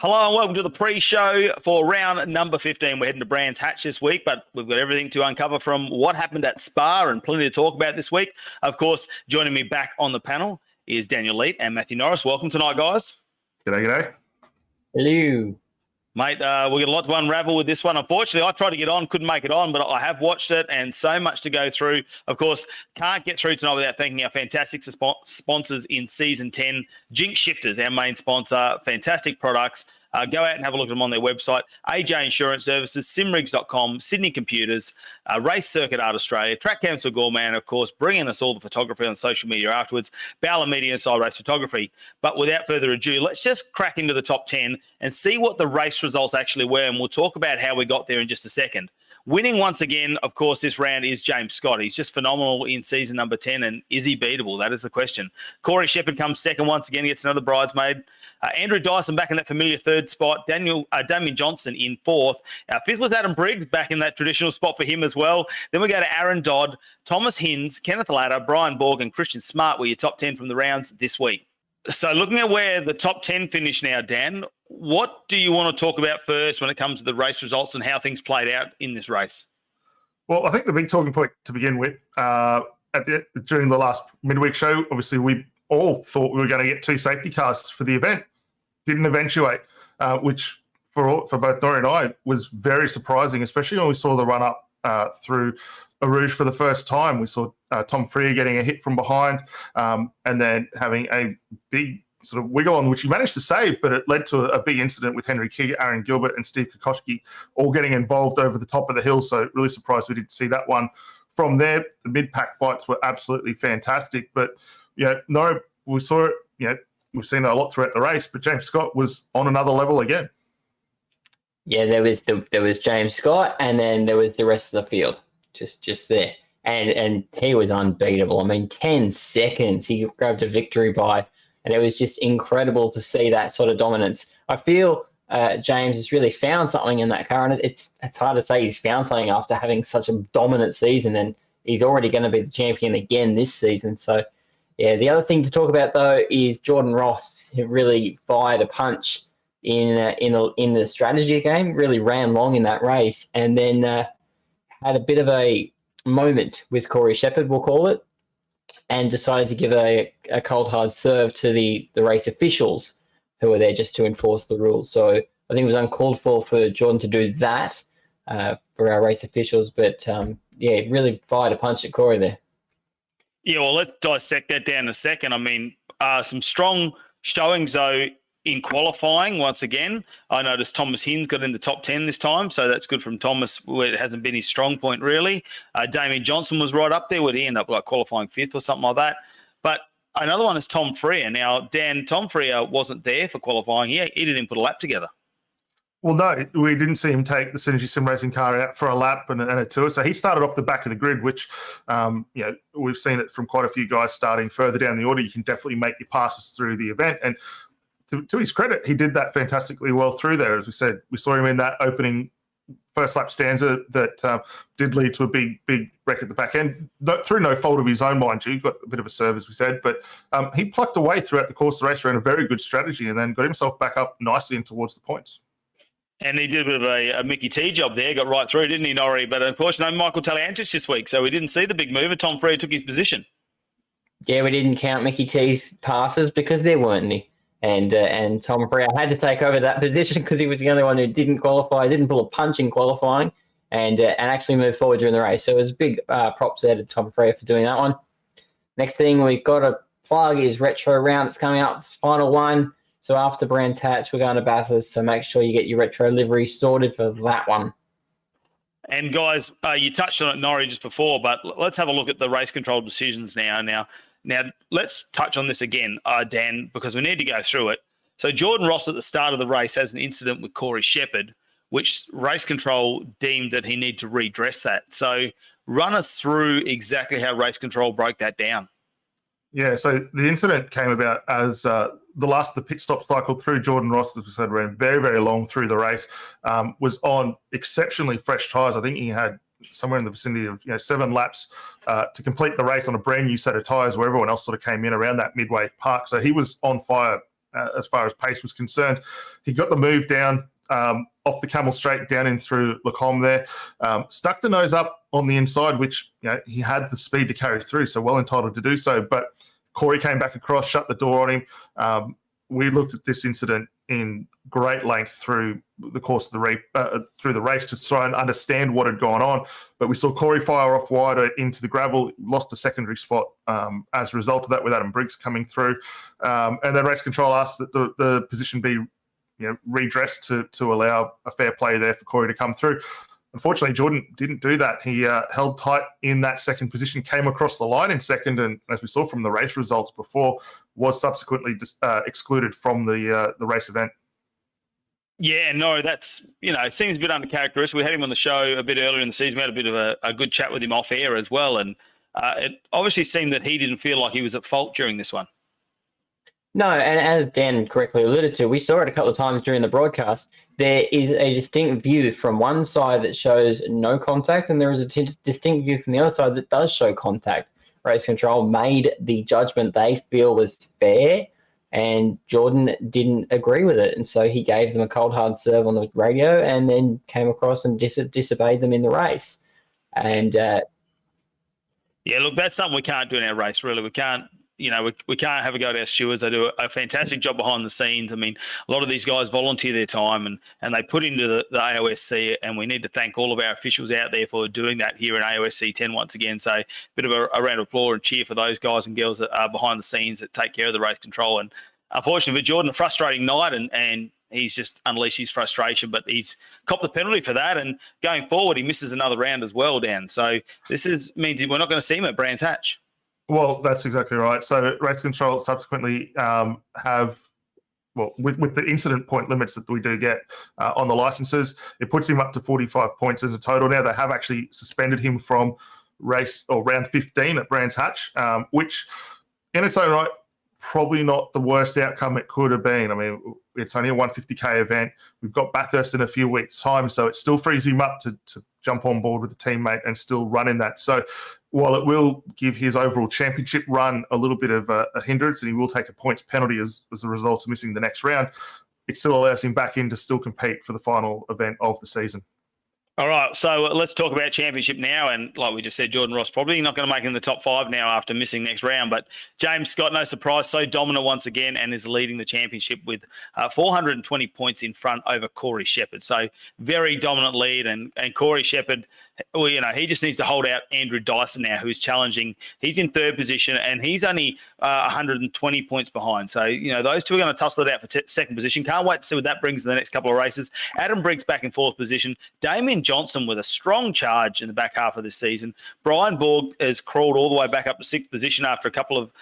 Hello and welcome to the pre-show for round number 15. We're heading to Brands Hatch this week, but we've got everything to uncover from what happened at Spa and plenty to talk about this week. Of course, joining me back on the panel is Daniel Leet and Matthew Norris. Welcome tonight, guys. G'day. Hello. Mate, we've got a lot to unravel with this one. Unfortunately, I tried to get on, couldn't make it on, but I have watched it and so much to go through. Of course, can't get through tonight without thanking our fantastic sponsors in Season 10, JINX Shifters, our main sponsor. Fantastic products. Go out and have a look at them on their website. AJ Insurance Services, simrigs.com, Sydney Computers, Race Circuit Art Australia, Track Council Gourmet, and of course, bringing us all the photography on social media afterwards, Bowler Media and Side Race Photography. But without further ado, let's just crack into the top 10 and see what the race results actually were, and we'll talk about how we got there in just a second. Winning once again, of course, this round is James Scott. He's just phenomenal in season number 10, and is he beatable? That is the question. Corey Shepherd comes second once again, gets another bridesmaid. Andrew Dyson back in that familiar third spot. Damien Johnson in fourth. Fifth was Adam Briggs, back in that traditional spot for him as well. Then we go to Aaron Dodd, Thomas Hinds, Kenneth Latta, Brian Borg, and Christian Smart were your top 10 from the rounds this week. So looking at where the top 10 finish now, Dan, what do you want to talk about first when it comes to the race results and how things played out in this race? Well, I think the big talking point to begin with, during the last midweek show, obviously we all thought we were going to get two safety cars for the event. Didn't eventuate, which for both Norry and I was very surprising, especially when we saw the run-up through Rouge for the first time. We saw Tom Freer getting a hit from behind and then having a big sort of wiggle on, which he managed to save, but it led to a big incident with Henry Key, Aaron Gilbert and Steve Kokoschke all getting involved over the top of the hill. So really surprised we didn't see that one. From there, the mid-pack fights were absolutely fantastic. But, Norry, we saw it, we've seen it a lot throughout the race, but James Scott was on another level again. Yeah, there was James Scott, and then there was the rest of the field, just there. And he was unbeatable. I mean, 10 seconds he grabbed a victory by, and it was just incredible to see that sort of dominance. I feel James has really found something in that car, and it's hard to say he's found something after having such a dominant season, and he's already going to be the champion again this season. So, yeah, the other thing to talk about, though, is Jordan Ross, who really fired a punch in the strategy game, really ran long in that race, and then had a bit of a moment with Corey Shepherd, we'll call it, and decided to give a cold hard serve to the race officials who were there just to enforce the rules. So I think it was uncalled for Jordan to do that for our race officials, but really fired a punch at Corey there. Yeah, well, let's dissect that down in a second. I mean, some strong showings, though, in qualifying once again. I noticed Thomas Hinds got in the top 10 this time, so that's good from Thomas, where it hasn't been his strong point, really. Damien Johnson was right up there. Would he end up qualifying fifth or something like that? But another one is Tom Freer. Now, Dan, Tom Freer wasn't there for qualifying. He didn't put a lap together. Well, no, we didn't see him take the Synergy Sim Racing car out for a lap and a tour. So he started off the back of the grid, which, we've seen it from quite a few guys starting further down the order. You can definitely make your passes through the event. And to his credit, he did that fantastically well through there. As we said, we saw him in that opening first lap stanza that did lead to a big wreck at the back end, through no fault of his own, mind you. He got a bit of a serve, as we said, but he plucked away throughout the course of the race, ran a very good strategy, and then got himself back up nicely and towards the points. And he did a bit of a Mickey T job there, got right through, didn't he, Norry? But unfortunately, no Michael Taliantis this week, so we didn't see the big mover. Tom Freer took his position. Yeah, we didn't count Mickey T's passes because there weren't any. And Tom Freer had to take over that position because he was the only one who didn't qualify, didn't pull a punch in qualifying, and actually move forward during the race. So it was a big props there to Tom Freer for doing that one. Next thing we've got to plug is Retro Round. It's coming up, it's final one. So after Brands Hatch, we're going to Bathurst, so make sure you get your retro livery sorted for that one. And guys, you touched on it, Norry, just before, but let's have a look at the race control decisions now. Now, let's touch on this again, Dan, because we need to go through it. So Jordan Ross at the start of the race has an incident with Corey Shepherd, which race control deemed that he needed to redress that. So run us through exactly how race control broke that down. Yeah, so the incident came about as the last of the pit stop cycle through. Jordan Ross, as we said, ran very, very long through the race, was on exceptionally fresh tyres. I think he had somewhere in the vicinity of 7 laps to complete the race on a brand new set of tyres where everyone else sort of came in around that midway park. So he was on fire as far as pace was concerned. He got the move down off the Camel Straight down in through Lacombe there, stuck the nose up on the inside, which he had the speed to carry through, so well entitled to do so. But Corey came back across, shut the door on him. We looked at this incident in great length through the course of the race to try and understand what had gone on. But we saw Corey fire off wider into the gravel, lost a secondary spot as a result of that with Adam Briggs coming through. And then race control asked that the position be redressed to allow a fair play there for Corey to come through. Unfortunately, Jordan didn't do that. He held tight in that second position, came across the line in second, and as we saw from the race results before, was subsequently excluded from the race event. Yeah, no, that's, it seems a bit uncharacteristic. We had him on the show a bit earlier in the season. We had a bit of a good chat with him off air as well, and it obviously seemed that he didn't feel like he was at fault during this one. No, and as Dan correctly alluded to, we saw it a couple of times during the broadcast. There is a distinct view from one side that shows no contact, and there is a distinct view from the other side that does show contact. Race control made the judgment they feel was fair, and Jordan didn't agree with it. And so he gave them a cold, hard serve on the radio and then came across and disobeyed them in the race. And yeah, look, that's something we can't do in our race, really. We can't. We can't have a go at our stewards. They do a fantastic job behind the scenes. I mean, a lot of these guys volunteer their time and they put into the AOSC, and we need to thank all of our officials out there for doing that here in AOSC 10 once again. So a bit of a round of applause and cheer for those guys and girls that are behind the scenes that take care of the race control. And unfortunately for Jordan, a frustrating night, and he's just unleashed his frustration, but he's copped the penalty for that. And going forward, he misses another round as well, Dan. So this means we're not going to see him at Brands Hatch. Well, that's exactly right. So race control subsequently with the incident point limits that we do get on the licenses, it puts him up to 45 points as a total. Now they have actually suspended him from round 15 at Brands Hatch, which in its own right, probably not the worst outcome it could have been. I mean, it's only a 150K event. We've got Bathurst in a few weeks' time, so it still frees him up to jump on board with a teammate and still run in that. So while it will give his overall championship run a little bit of a hindrance, and he will take a points penalty as a result of missing the next round, it still allows him back in to still compete for the final event of the season. All right, so let's talk about championship now. And like we just said, Jordan Ross probably not going to make it in the top 5 now after missing next round. But James Scott, no surprise, so dominant once again and is leading the championship with 420 points in front over Corey Shepherd. So very dominant lead. And Corey Shepherd, well, he just needs to hold out Andrew Dyson now, who's challenging. He's in 3rd position and he's only 120 points behind. So, those two are going to tussle it out for 2nd position. Can't wait to see what that brings in the next couple of races. Adam Briggs back in 4th position. Damien Johnson with a strong charge in the back half of this season. Brian Borg has crawled all the way back up to 6th position after a couple of,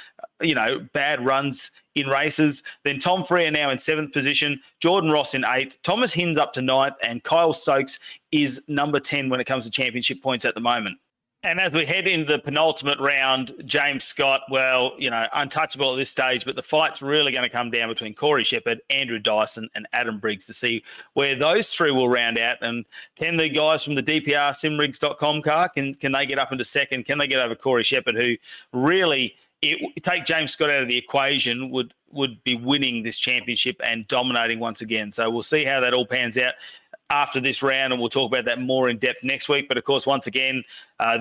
bad runs in races. Then Tom Freer now in 7th position, Jordan Ross in 8th, Thomas Hinds up to 9th, and Kyle Stokes is number 10 when it comes to championship points at the moment. And as we head into the penultimate round, James Scott, untouchable at this stage, but the fight's really going to come down between Corey Shepherd, Andrew Dyson, and Adam Briggs to see where those 3 will round out. And can the guys from the DPR simrigs.com car, can they get up into 2nd? Can they get over Corey Shepherd, who really, take James Scott out of the equation, would be winning this championship and dominating once again. So we'll see how that all pans out after this round, and we'll talk about that more in depth next week. But of course, once again,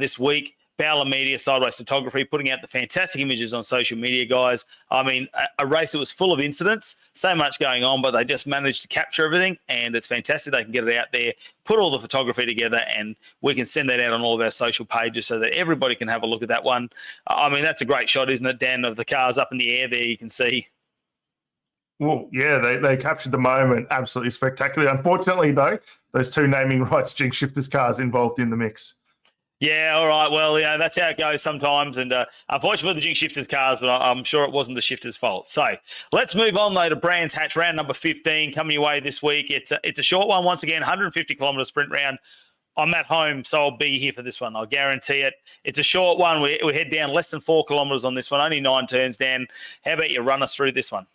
this week, Bowler Media, Sideways Photography, putting out the fantastic images on social media, guys. I mean, a race that was full of incidents, so much going on, but they just managed to capture everything, and it's fantastic. They can get it out there, put all the photography together, and we can send that out on all of our social pages so that everybody can have a look at that one. I mean, that's a great shot, isn't it, Dan, of the cars up in the air there, you can see. Well, yeah, they captured the moment absolutely spectacularly. Unfortunately, though, those two naming rights Jinx Shifters cars involved in the mix. Yeah, all right. Well, yeah, that's how it goes sometimes. And unfortunately for the Jinx Shifters cars, but I'm sure it wasn't the Shifters' fault. So let's move on, though, to Brands Hatch, round number 15, coming your way this week. It's a short one, once again, 150-kilometre sprint round. I'm at home, so I'll be here for this one. I'll guarantee it. It's a short one. We head down less than 4 kilometres on this one, only 9 turns down. How about you run us through this one?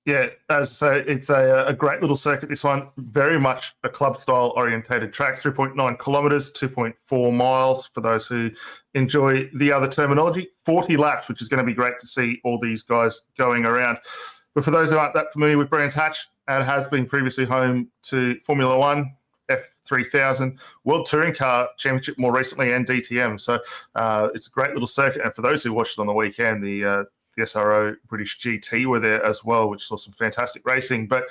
Yeah, so it's a great little circuit, this one. Very much a club-style orientated track, 3.9 kilometres, 2.4 miles for those who enjoy the other terminology. 40 laps, which is going to be great to see all these guys going around. But for those who aren't that familiar with Brands Hatch, it has been previously home to Formula One, F3000, World Touring Car Championship more recently, and DTM. So it's a great little circuit. And for those who watched it on the weekend, the SRO British GT were there as well, which saw some fantastic racing. But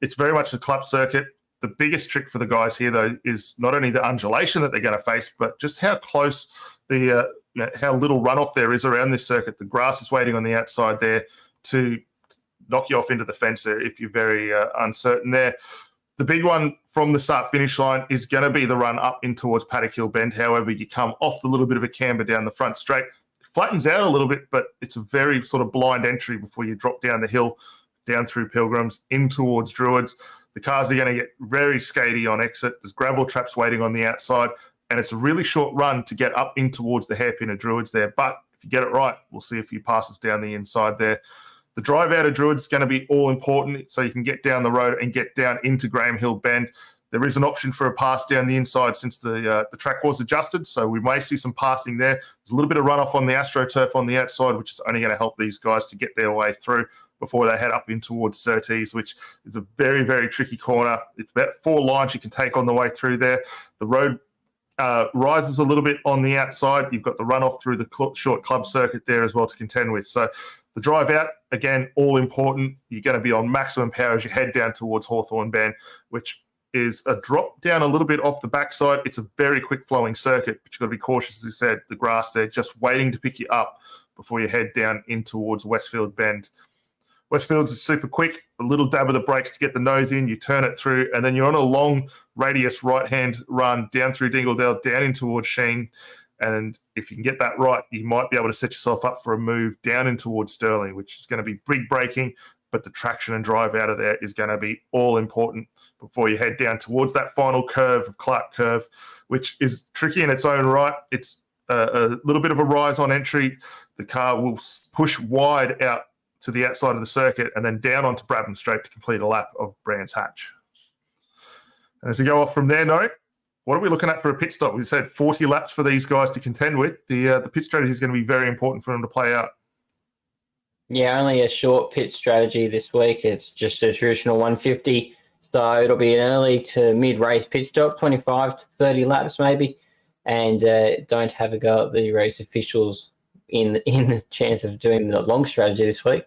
it's very much a club circuit. The biggest trick for the guys here, though, is not only the undulation that they're going to face, but just how close how little runoff there is around this circuit. The grass is waiting on the outside there to knock you off into the fence there if you're very uncertain there. The big one from the start-finish line is going to be the run up in towards Paddock Hill Bend. However, you come off the little bit of a camber down the front straight. Flattens out a little bit, but it's a very sort of blind entry before you drop down the hill, down through Pilgrims, in towards Druids. The cars are going to get very skatey on exit. There's gravel traps waiting on the outside, and it's a really short run to get up in towards the hairpin of Druids there. But if you get it right, we'll see a few passes down the inside there. The drive out of Druids is going to be all important, so you can get down the road and get down into Graham Hill Bend. There is an option for a pass down the inside since the track was adjusted, so we may see some passing there. There's a little bit of runoff on the AstroTurf on the outside, which is only going to help these guys to get their way through before they head up in towards Surtees, which is a very, very tricky corner. It's about 4 lines you can take on the way through there. The road rises a little bit on the outside. You've got the runoff through the short club circuit there as well to contend with. So the drive out, again, all important. You're going to be on maximum power as you head down towards Hawthorn Bend, which is a drop down a little bit off the backside. It's a very quick flowing circuit, but you've got to be cautious, as you said, the grass there just waiting to pick you up before you head down in towards Westfield Bend. Westfield's is super quick, a little dab of the brakes to get the nose in, you turn it through, and then you're on a long radius right-hand run down through Dingledale, down in towards Sheen. And if you can get that right, you might be able to set yourself up for a move down in towards Stirling, which is going to be big braking, but the traction and drive out of there is going to be all important before you head down towards that final curve of Clark Curve, which is tricky in its own right. It's a little bit of a rise on entry. The car will push wide out to the outside of the circuit and then down onto Brabham Straight to complete a lap of Brands Hatch. And as we go off from there, Norry, what are we looking at for a pit stop? We said 40 laps for these guys to contend with. The pit strategy is going to be very important for them to play out. Yeah, only a short pit strategy this week. It's just a traditional 150. So it'll be an early to mid-race pit stop, 25 to 30 laps maybe. And don't have a go at the race officials in the chance of doing the long strategy this week.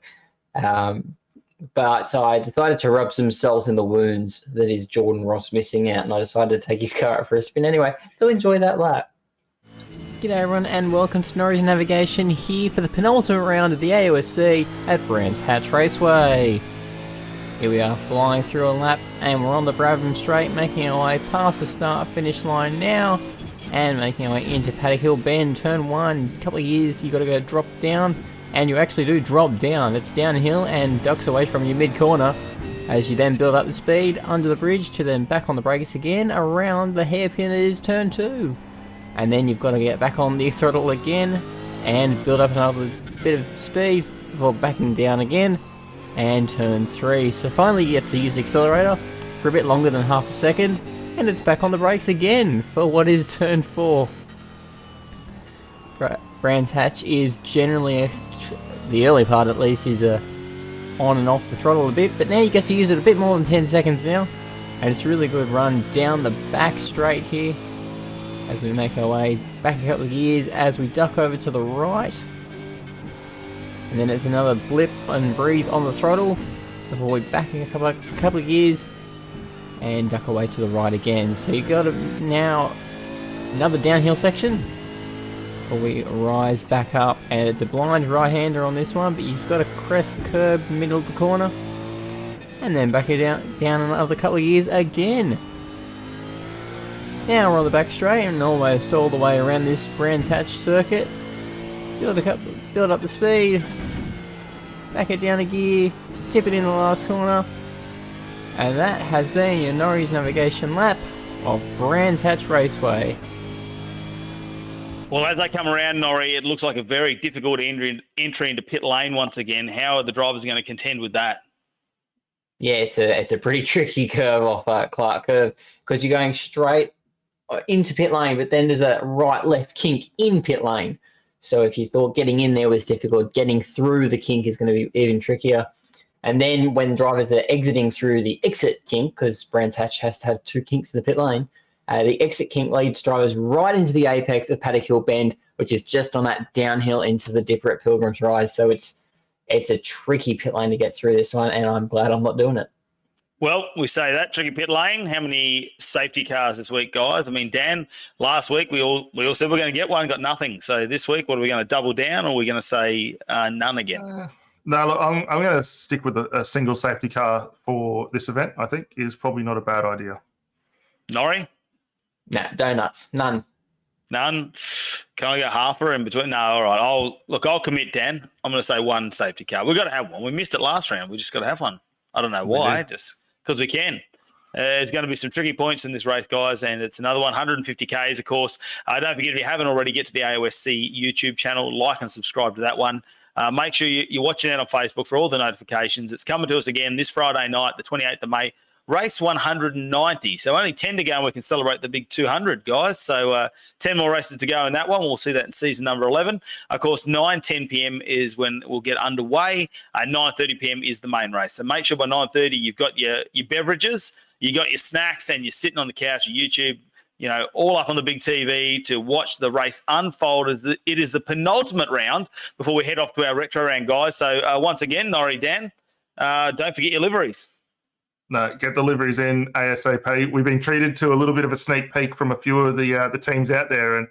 But I decided to rub some salt in the wounds that is Jordan Ross missing out, and I decided to take his car out for a spin anyway. So enjoy that lap. G'day everyone and welcome to Norry's Navigation here for the penultimate round of the AOSC at Brands Hatch Raceway. Here we are flying through a lap and we're on the Brabham Straight, making our way past the start finish line now and making our way into Paddock Hill Bend, turn 1. A couple of years you got to go drop down, and you actually do drop down. It's downhill and ducks away from your mid corner as you then build up the speed under the bridge to then back on the brakes again around the hairpin that is turn 2. And then you've got to get back on the throttle again and build up another bit of speed before backing down again and turn 3. So finally you get to use the accelerator for a bit longer than half a second and it's back on the brakes again for what is turn 4. Brands Hatch is generally, the early part at least, is on and off the throttle a bit, but now you get to use it a bit more than 10 seconds now. And it's a really good run down the back straight here as we make our way back a couple of gears as we duck over to the right. And then it's another blip and breathe on the throttle before we back in a couple of gears and duck away to the right again. So you got now another downhill section before we rise back up. And it's a blind right-hander on this one, but you've got to crest the curb, middle of the corner. And then back it down another couple of years again. Now we're on the back straight and almost all the way around this Brands Hatch circuit. Build up the speed. Back it down a gear. Tip it in the last corner. And that has been your Norry's navigation lap of Brands Hatch Raceway. Well, as they come around, Norry, it looks like a very difficult entry into pit lane once again. How are the drivers going to contend with that? Yeah, it's a pretty tricky curve off that Clark curve because you're going straight into pit lane, but then there's a right-left kink in pit lane. So if you thought getting in there was difficult, getting through the kink is going to be even trickier. And then when drivers are exiting through the exit kink, because Brands Hatch has to have 2 kinks in the pit lane, the exit kink leads drivers right into the apex of Paddock Hill Bend, which is just on that downhill into the dipper at Pilgrim's Rise. So it's a tricky pit lane to get through this one, and I'm glad I'm not doing it. Well, we say that, tricky pit lane. How many safety cars this week, guys? I mean, Dan, last week we all said we're going to get one, got nothing. So this week, what are we going to double down, or are we going to say none again? No, look, I'm going to stick with a single safety car for this event. I think is probably not a bad idea. Norry? Nah, donuts, none. None? Can I go halfer in between? No, all right. I'll commit, Dan. I'm going to say one safety car. We've got to have one. We missed it last round. We just got to have one. I don't know why, just because we can. There's going to be some tricky points in this race, guys, and it's another 150 Ks, of course. Don't forget, if you haven't already, get to the AOSC YouTube channel, like and subscribe to that one. Make sure you're watching out on Facebook for all the notifications. It's coming to us again this Friday night, the 28th of May, race 190. So only 10 to go and we can celebrate the big 200, guys. So 10 more races to go in that one. We'll see that in season number 11. Of course, 9:10 p.m. is when we'll get underway. 9:30 p.m. is the main race. So make sure by 9:30 you've got your beverages, you got your snacks, and you're sitting on the couch at YouTube, all up on the big TV to watch the race unfold. It is the penultimate round before we head off to our retro round, guys. So once again, Norry, Dan, don't forget your liveries. No, get the liveries in ASAP. We've been treated to a little bit of a sneak peek from a few of the teams out there, and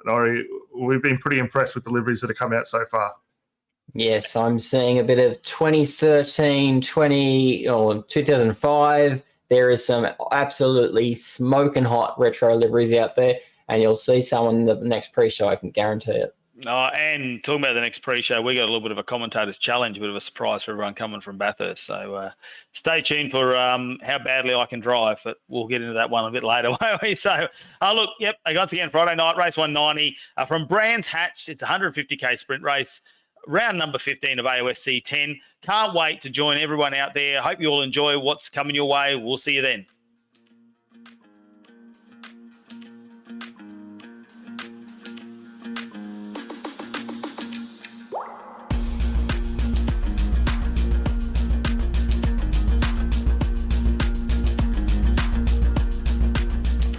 Norry, we've been pretty impressed with the liveries that have come out so far. Yes, I'm seeing a bit of 2013, 2005. There is some absolutely smoking hot retro liveries out there, and you'll see some in the next pre-show, I can guarantee it. And talking about the next pre-show, we got a little bit of a commentator's challenge, a bit of a surprise for everyone coming from Bathurst. So stay tuned for how badly I can drive, but we'll get into that one a bit later, won't we? So, look, yep, once again, Friday night, race 190 from Brands Hatch. It's a 150K sprint race, round number 15 of AOSC 10. Can't wait to join everyone out there. Hope you all enjoy what's coming your way. We'll see you then.